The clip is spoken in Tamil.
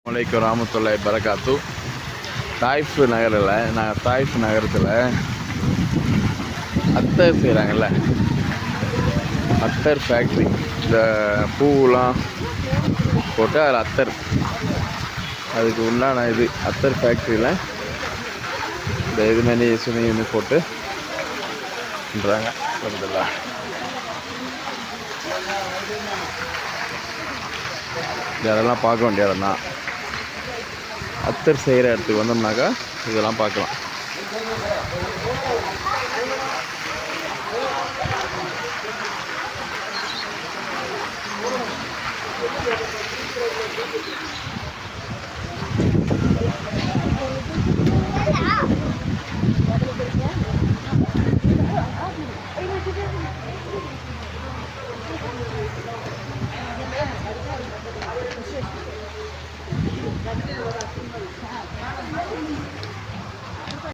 அலைக்கும் ரஹ்மத்துல்லாஹி பரகாத்து. தாயிஃப் நகரத்தில் அத்தர் செய்கிறாங்கல்ல, அத்தர் ஃபேக்ட்ரி. இந்த பூவெலாம் போட்டு அதில் அத்தர், அதுக்கு உண்டான இது அத்தர் ஃபேக்ட்ரியில் இந்த இது மாதிரி சுனி போட்டு பண்ணுறாங்க. அதெல்லாம் பார்க்க வேண்டிய இடம் தான். அத்தர் செய்கிற இடத்துக்கு வந்தோம்னாக்கா இதெல்லாம் பார்க்கலாம்.